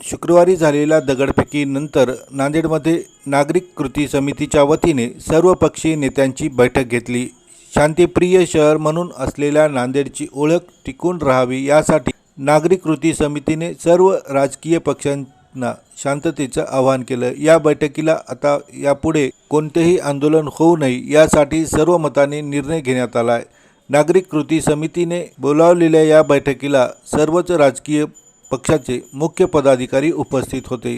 शुक्रवारी झालेल्या दगडफेकीनंतर नांदेडमध्ये नागरिक कृती समितीच्या वतीने सर्वपक्षीय नेत्यांची बैठक घेतली। शांतिप्रिय शहर म्हणून असलेल्या नांदेडची ओळख टिकून राहावी यासाठी नागरिक कृती समितीने सर्व राजकीय पक्षांना शांततेचं आवाहन केलं। या बैठकीला आता यापुढे कोणतेही आंदोलन होऊ नये यासाठी सर्वमताने निर्णय घेण्यात आला आहे। नागरिक कृती समितीने बोलावलेल्या या बैठकीला सर्वच राजकीय पक्षाचे मुख्य पदाधिकारी उपस्थित होते।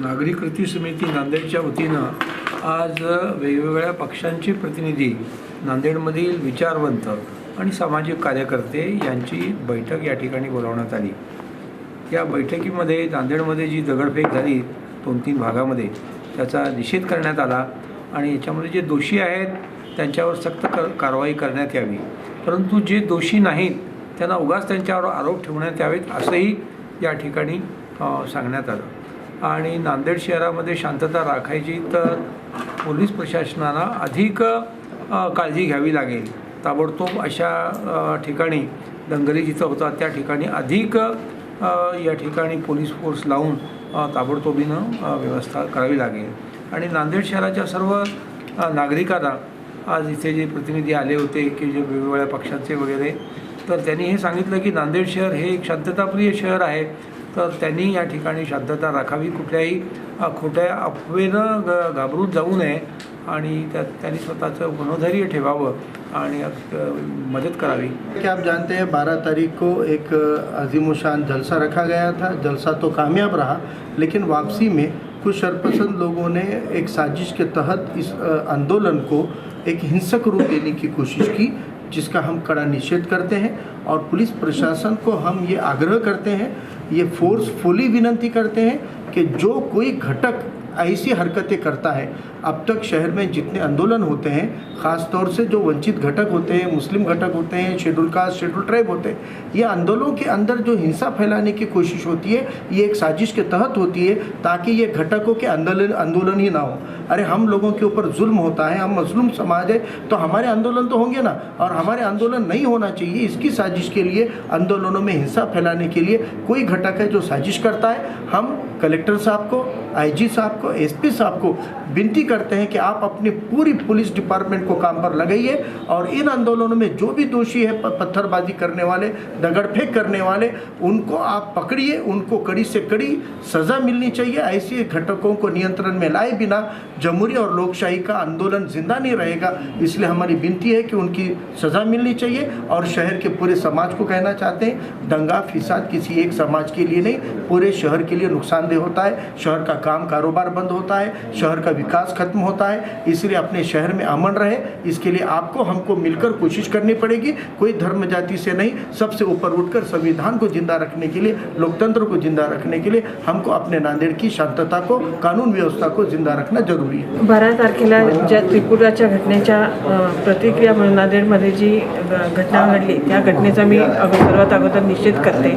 नागरिक कृती समिती नांदेडच्या वतीनं आज वेगवेगळ्या पक्षांचे प्रतिनिधी, नांदेडमधील विचारवंत आणि सामाजिक कार्यकर्ते यांची बैठक या ठिकाणी बोलावण्यात आली। या बैठकीमध्ये नांदेडमध्ये जी दगडफेक झाली 2-3 भागामध्ये, त्याचा निषेध करण्यात आला आणि याच्यामध्ये जे दोषी आहेत त्यांच्यावर सक्त कारवाई करण्यात यावी, परंतु जे दोषी नाहीत त्यांना उगाच त्यांच्यावर आरोप ठेवण्यात यावेत असंही या ठिकाणी सांगण्यात आलं। आणि नांदेड शहरामध्ये शांतता राखायची तर पोलीस प्रशासनाला अधिक काळजी घ्यावी लागेल। ताबडतोब अशा ठिकाणी दंगली जिथं होतात त्या ठिकाणी अधिक या ठिकाणी पोलीस फोर्स लावून ताबडतोबीनं व्यवस्था करावी लागेल। आणि नांदेड शहराच्या सर्व नागरिकांना आज इथे जे प्रतिनिधी आले होते की जे वेगवेगळ्या पक्षाचे वगैरे, तर त्यांनी हे सांगितलं की नांदेड शहर हे एक शांतताप्रिय शहर आहे, तर त्यांनी या ठिकाणी शांतता राखावी, कुठल्याही खोट्या अफवेनं घाबरून जाऊ नये आणि त्यांनी स्वतःचं मनोधैर्य ठेवावं आणि मदद करावी। क्या आप जानते हैं 12 तारीख को एक अजीमुशान जलसा रखा गया था। जलसा तो कामयाब रहा, लेकिन वापसी में कुछ शरपसंद लोगों ने एक साजिश के तहत इस आंदोलन को एक हिंसक रूप देने की कोशिश की, जिसका हम कड़ा निषेध करते हैं। और पुलिस प्रशासन को हम ये आग्रह करते हैं, ये फोर्सफुली विनती करते हैं कि जो कोई घटक ऐसी हरकतें करता है, अब तक शहर में जितने आंदोलन होते हैं, ख़ास तौर से जो वंचित घटक होते हैं, मुस्लिम घटक होते हैं, शेड्यूल कास्ट शेड्यूल ट्राइब होते हैं, ये आंदोलनों के अंदर जो हिंसा फैलाने की कोशिश होती है ये एक साजिश के तहत होती है, ताकि ये घटकों के आंदोलन ही ना हो। अरे हम लोगों के ऊपर जुल्म होता है, हम मजलूम समाज है, तो हमारे आंदोलन तो होंगे ना, और हमारे आंदोलन नहीं होना चाहिए। इसकी साजिश के लिए, आंदोलनों में हिंसा फैलाने के लिए कोई घटक है जो साजिश करता है, हम कलेक्टर साहब को, IG साहब को, SP साहब को विनती करते हैं कि आप अपनी पूरी पुलिस डिपार्टमेंट को काम पर लगाइए और इन आंदोलनों में जो भी दोषी है, पत्थरबाजी करने वाले, दगड़फेक करने वाले, उनको आप पकड़िए, उनको कड़ी से कड़ी सज़ा मिलनी चाहिए। ऐसे घटकों को नियंत्रण में लाए बिना जमहूरी और लोकशाही का आंदोलन जिंदा नहीं रहेगा। इसलिए हमारी विनती है कि उनकी सज़ा मिलनी चाहिए। और शहर के पूरे समाज को कहना चाहते हैं, दंगा फिसाद किसी एक समाज के लिए नहीं, पूरे शहर के लिए नुकसानदेह होता है। शहर का काम कारोबार बंद होता है, शहर का विकास खत्म होता है। इसलिए अपने शहर में अमन रहे, इसके लिए आपको हमको मिलकर कोशिश करनी पड़ेगी। कोई धर्म जाति से नहीं, सबसे ऊपर उठकर संविधान को जिंदा रखने के लिए, लोकतंत्र को जिंदा रखने के लिए हमको अपने नांदेड़ की शांतता को, कानून व्यवस्था को जिंदा रखना जरूरी है। 12 तारखेला ज्या त्रिपुराच्या घटनेच्या प्रतिक्रिया म्हणून नांदेडमध्ये जी घटना घडली त्या घटनेचा मी सर्वात अगोदर निषेध करते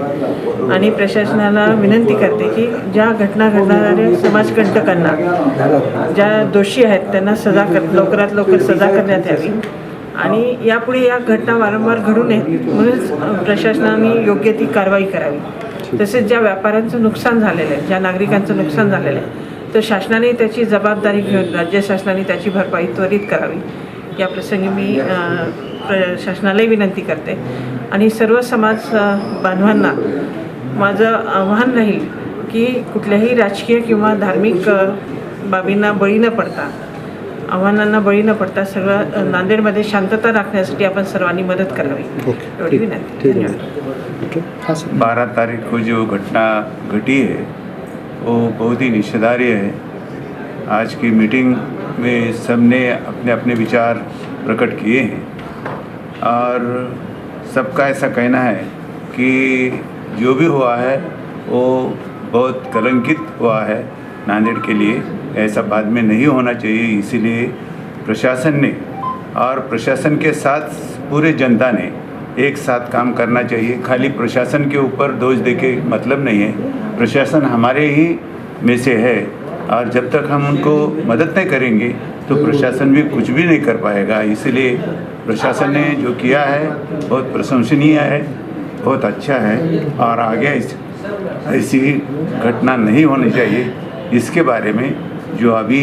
आणि प्रशासनाला विनंती करते की ज्या घटना घडणाऱ्या समाजकंटकांना, ज्या दोषी आहेत त्यांना लवकरात लवकर सजा करण्यात यावी आणि यापुढे या घटना वारंवार घडू नयेत म्हणून प्रशासनाने योग्य ती कारवाई करावी। तसेच ज्या व्यापाऱ्यांचं नुकसान झालेलं आहे, ज्या नागरिकांचं नुकसान झालेलं आहे, तर शासनाने त्याची जबाबदारी घेऊन राज्य शासनाने त्याची भरपाई त्वरित करावी। या प्रसंगी मी शासनालाही विनंती करते आणि सर्व समाज बांधवांना माझं आव्हान राहील की कुठल्याही राजकीय किंवा धार्मिक बाबींना बळी न पडता, आव्हानांना बळी न पडता सगळं नांदेडमध्ये शांतता राखण्यासाठी आपण सर्वांनी मदद करावी, एवढी विनंती। धन्यवाद। 12 तारीख को जो घटना घटी है वो बहुत ही निषेधार्ह है। आज की मीटिंग में सबने अपने अपने विचार प्रकट किए हैं और सबका ऐसा कहना है कि जो भी हुआ है वो बहुत कलंकित हुआ है नांदेड़ के लिए, ऐसा बाद में नहीं होना चाहिए। इसीलिए प्रशासन ने और प्रशासन के साथ पूरे जनता ने एक साथ काम करना चाहिए। खाली प्रशासन के ऊपर दोष देके मतलब नहीं है, प्रशासन हमारे ही में से है और जब तक हम उनको मदद नहीं करेंगे तो प्रशासन भी कुछ भी नहीं कर पाएगा। इसलिए प्रशासन ने जो किया है बहुत प्रशंसनीय है, बहुत अच्छा है और आगे ऐसी घटना नहीं होनी चाहिए। इसके बारे में जो अभी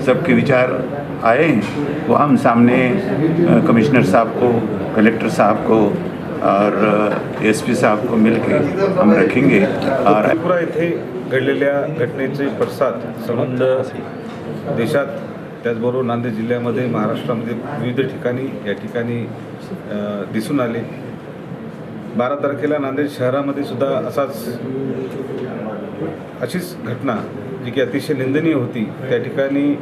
सबके विचार आए हैं वो हम सामने कमिश्नर साहब को, कलेक्टर साहब को और एसपी साहब को मिलके हम रखेंगे। और त्रिपुरा येथे घडलेल्या घटनेचे पडसाद संबंध देशात त्याचबरोबर नांदेड जिल्ह्यामध्ये, महाराष्ट्रामध्ये विविध ठिकाणी या ठिकाणी दिसून आले। 12 तारखेला नांदेड शहरामध्ये सुद्धा अशीच घटना जी की अतिशय निंदनीय होती, त्या ठिकाणी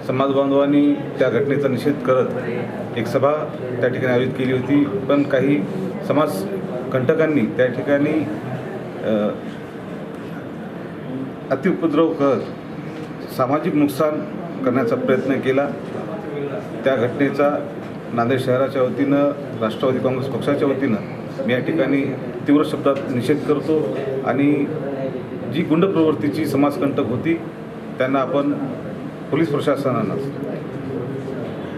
समाज बांधवांनी त्या घटनेचा निषेध करत एक सभा त्या ठिकाणी आयोजित केली होती। पण काही समाज कंटकांनी त्या ठिकाणी अतिउपद्रव करत सामाजिक नुकसान करण्याचा प्रयत्न केला। त्या घटनेचा नांदेड शहराच्या वतीनं, राष्ट्रवादी काँग्रेस पक्षाच्या वतीनं मी या ठिकाणी तीव्र शब्दात निषेध करतो आणि जी गुंड प्रवृत्तीची समाजकंटक होती त्यांना आपण पोलीस प्रशासनानं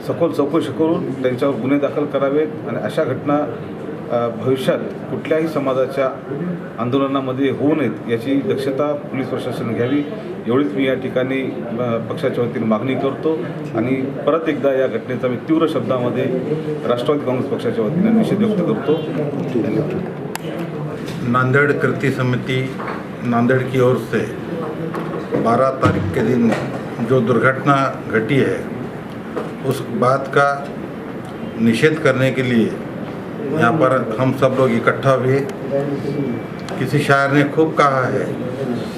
सखोल चौकशी करून त्यांच्यावर गुन्हे दाखल करावेत आणि अशा घटना भविष्यात कुठल्याही समाजाच्या आंदोलनामध्ये होऊ नयेत याची दक्षता पोलीस प्रशासनाने घ्यावी, एवढीच मी या ठिकाणी पक्षाच्या वतीने मागणी करतो आणि परत एकदा या घटनेचा मी तीव्र शब्दामध्ये राष्ट्रवादी काँग्रेस पक्षाच्या वतीने निषेध व्यक्त करतो। नांदेड़ कृति समिति नांदेड़ की ओर से 12 तारीख के दिन जो दुर्घटना घटी है उस बात का निषेध करने के लिए यहाँ पर हम सब लोग इकट्ठा हुए। किसी शायर ने खूब कहा है,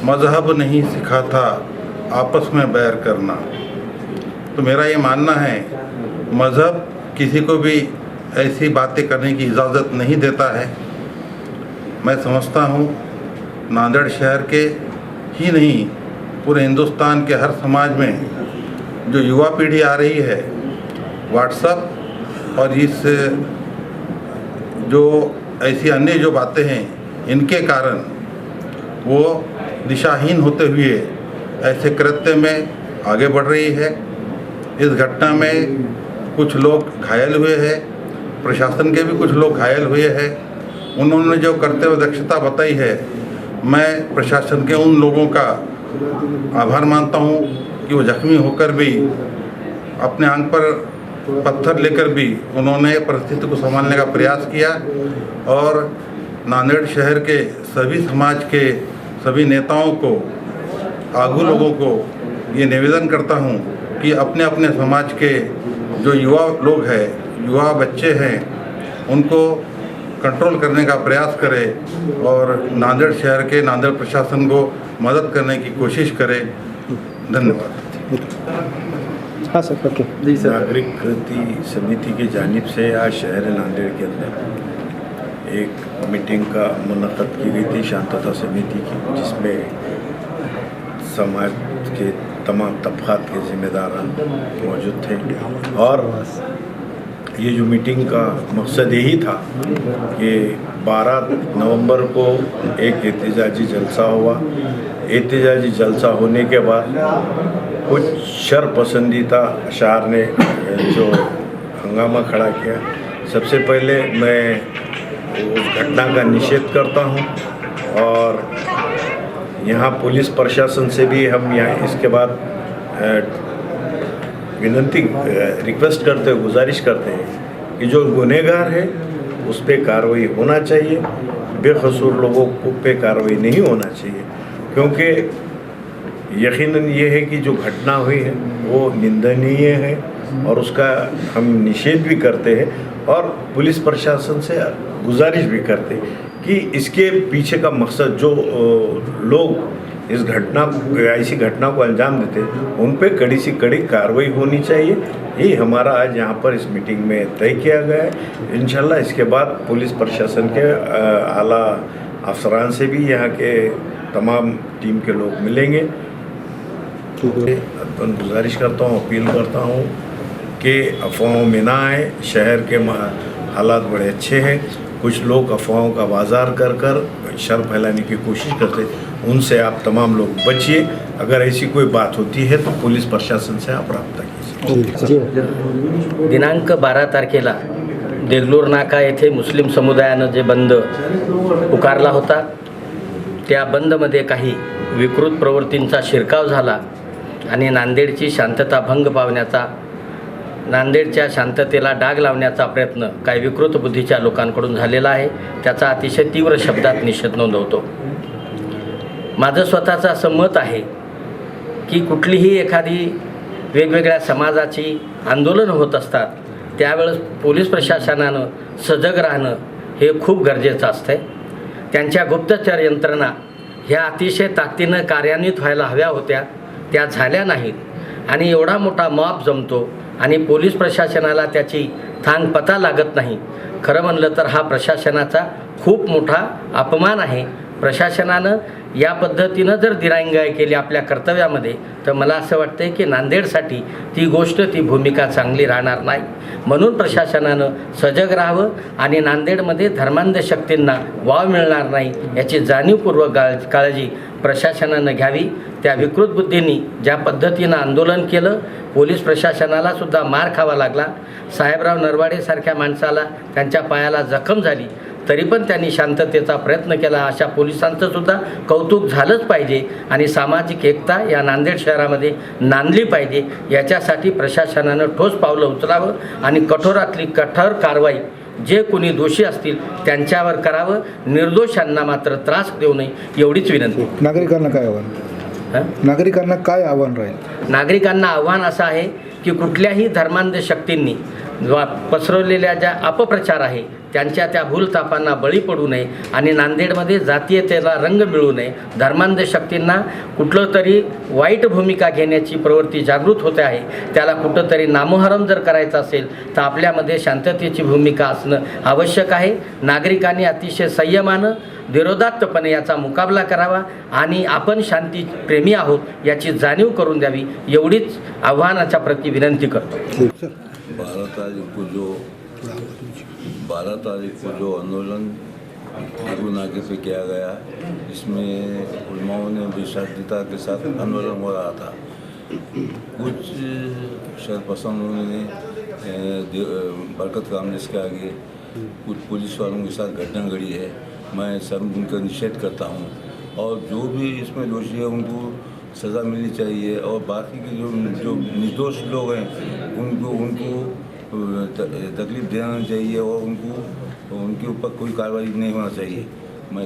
मजहब नहीं सिखाता आपस में बैर करना। तो मेरा ये मानना है, मजहब किसी को भी ऐसी बातें करने की इजाज़त नहीं देता है। मैं समझता हूँ नांदेड़ शहर के ही नहीं, पूरे हिंदुस्तान के हर समाज में जो युवा पीढ़ी आ रही है, व्हाट्सएप और इस जो ऐसी अन्य जो बातें हैं इनके कारण वो दिशाहीन होते हुए ऐसे कृत्य में आगे बढ़ रही है। इस घटना में कुछ लोग घायल हुए हैं, प्रशासन के भी कुछ लोग घायल हुए हैं। उन्होंने जो करते हुए दक्षता बताई है, मैं प्रशासन के उन लोगों का आभार मानता हूँ कि वो जख्मी होकर भी अपने आंख पर पत्थर लेकर भी उन्होंने परिस्थिति को संभालने का प्रयास किया। और नांदेड़ शहर के सभी समाज के सभी नेताओं को, आगू लोगों को ये निवेदन करता हूँ कि अपने अपने समाज के जो युवा लोग हैं, युवा बच्चे हैं, उनको कंट्रोल करने का प्रयास करें और नांदेड़ शहर के, नांदेड़ प्रशासन को मदद करने की कोशिश करें। धन्यवाद। हाँ सर, ओके जी सर। नागरिक कृति समिति की जानिब से आज शहर नांदेड़ के अंदर एक मीटिंग का मुनक़द की गई थी शांतता समिति की, जिसमें समाज के तमाम तबक़ात के ज़िम्मेदारान मौजूद थे। और ये जो मीटिंग का मकसद यही था कि 12 नवंबर को एक एहतजाजी जलसा हुआ। एहतजाजी जलसा होने के बाद कुछ शरपसंदीदा अशार ने जो हंगामा खड़ा किया, सबसे पहले मैं उस घटना का निषेध करता हूं और यहाँ पुलिस प्रशासन से भी हम यहाँ इसके बाद रिक्वेस्ट करते हैं, गुजारिश करते हैं कि जो गुनहगार है उस पर कार्रवाई होना चाहिए, बेकसूर लोगों पे कार्रवाई नहीं होना चाहिए। क्योंकि यकीनन ये है कि जो घटना हुई है वो निंदनीय है और उसका हम निषेध भी करते हैं और पुलिस प्रशासन से गुजारिश भी करते हैं कि इसके पीछे का मकसद जो लोग इस घटना ऐसी घटना को अंजाम देते उन पे कड़ी से कड़ी कार्रवाई होनी चाहिए। यही हमारा आज यहाँ पर इस मीटिंग में तय किया गया है। इंशाल्लाह इसके बाद पुलिस प्रशासन के आला अफसरान से भी यहाँ के तमाम टीम के लोग मिलेंगे। गुजारिश करता हूँ, अपील करता हूँ कि अफवाहों में ना आए। शहर के हालात बड़े अच्छे हैं, कुछ लोग अफवाहों का बाजार कर शर फैलाने की कोशिश करते, उनसे आप तमाम लोग बचिए। अगर ऐसी कोई बात होती है तो पुलिस प्रशासन से आप रब्ता कीजिए। दिनांक 12 तारखेला देगलूर नाका येथे मुस्लिम समुदायानं जे बंद पुकारला होता त्या बंदमध्ये काही विकृत प्रवृत्तींचा शिरकाव झाला आणि नांदेडची शांतता भंग पावण्याचा, नांदेडच्या शांततेला डाग लावण्याचा प्रयत्न काही विकृत बुद्धीच्या लोकांकडून झालेला आहे. त्याचा अतिशय तीव्र शब्दात निषेध नोंदवतो. माझं स्वतःचं असं मत आहे की कुठलीही एखादी वेगवेगळ्या समाजाची आंदोलन होत असतात त्यावेळेस पोलीस प्रशासनानं सजग राहणं हे खूप गरजेचं असतं. त्यांच्या गुप्तचर यंत्रणा ह्या अतिशय ताकदीनं कार्यान्वित व्हायला हव्या होत्या, त्या झाल्या नाहीत आणि एवढा मोठा मॉब जमतो आणि पोलीस प्रशासनाला त्याची थांग पता लागत नाही. खरं म्हणलं तर हा प्रशासनाचा खूप मोठा अपमान आहे. प्रशासनानं या पद्धतीनं जर दिरंगाई केली आपल्या कर्तव्यामध्ये तर मला असं वाटतं की नांदेडसाठी ती भूमिका चांगली राहणार नाही. म्हणून प्रशासनानं सजग राहावं आणि नांदेडमध्ये धर्मांध शक्तींना वाव मिळणार नाही याची जाणीवपूर्वक काळजी प्रशासनानं घ्यावी. त्या विकृत बुद्धींनी ज्या पद्धतीनं आंदोलन केलं, पोलीस प्रशासनाला सुद्धा मार खावा लागला. साहेबराव नरवाडेसारख्या माणसाला त्यांच्या पायाला जखम झाली तरी पण त्यांनी शांततेचा प्रयत्न केला. अशा पोलिसांचं सुद्धा कौतुक झालंच पाहिजे आणि सामाजिक एकता या नांदेड शहरामध्ये नांदली पाहिजे. याच्यासाठी प्रशासनानं ठोस पावलं उचलावं आणि कठोरातली कठोर कारवाई जे कोणी दोषी असतील त्यांच्यावर करावं. निर्दोषांना मात्र त्रास देऊ नये एवढीच विनंती. नागरिकांना काय आव्हान नागरिकांना काय आव्हान राहील? नागरिकांना आव्हान असं आहे की कुठल्याही धर्मांध शक्तींनी पसरवलेल्या ज्या अपप्रचार आहे त्यांच्या त्या भूलतापांना बळी पडू नये आणि नांदेडमध्ये जातीयतेला रंग मिळू नये. धर्मांध शक्तींना कुठलं तरी वाईट भूमिका घेण्याची प्रवृत्ती जागृत होते आहे. त्याला कुठंतरी नामोहरम जर करायचं असेल तर आपल्यामध्ये शांततेची भूमिका असणं आवश्यक आहे. नागरिकांनी अतिशय संयमानं विरोधात्मकपणे याचा मुकाबला करावा आणि आपण शांतीप्रेमी आहोत याची जाणीव करून द्यावी एवढीच आव्हानाच्या प्रती विनंती करतो. 12 तारीख को जो आंदोलन गुरु नाके पे किया गया, जिसमें उलमाओं ने विशालता के साथ आंदोलन हो रहा था, कुछ शरपसंदों ने बरकत कामनेस के आगे कुछ पुलिस वालों के साथ घटना घड़ी है. मैं सब उनका निषेध करता हूँ और जो भी इसमें दोषी है उनको सज़ा मिलनी चाहिए और बाकी के जो निर्दोष लोग हैं उनको तकलीफ देना चाहिए और उनके ऊपर कोई कार्रवाई नहीं होना चाहिए. मैं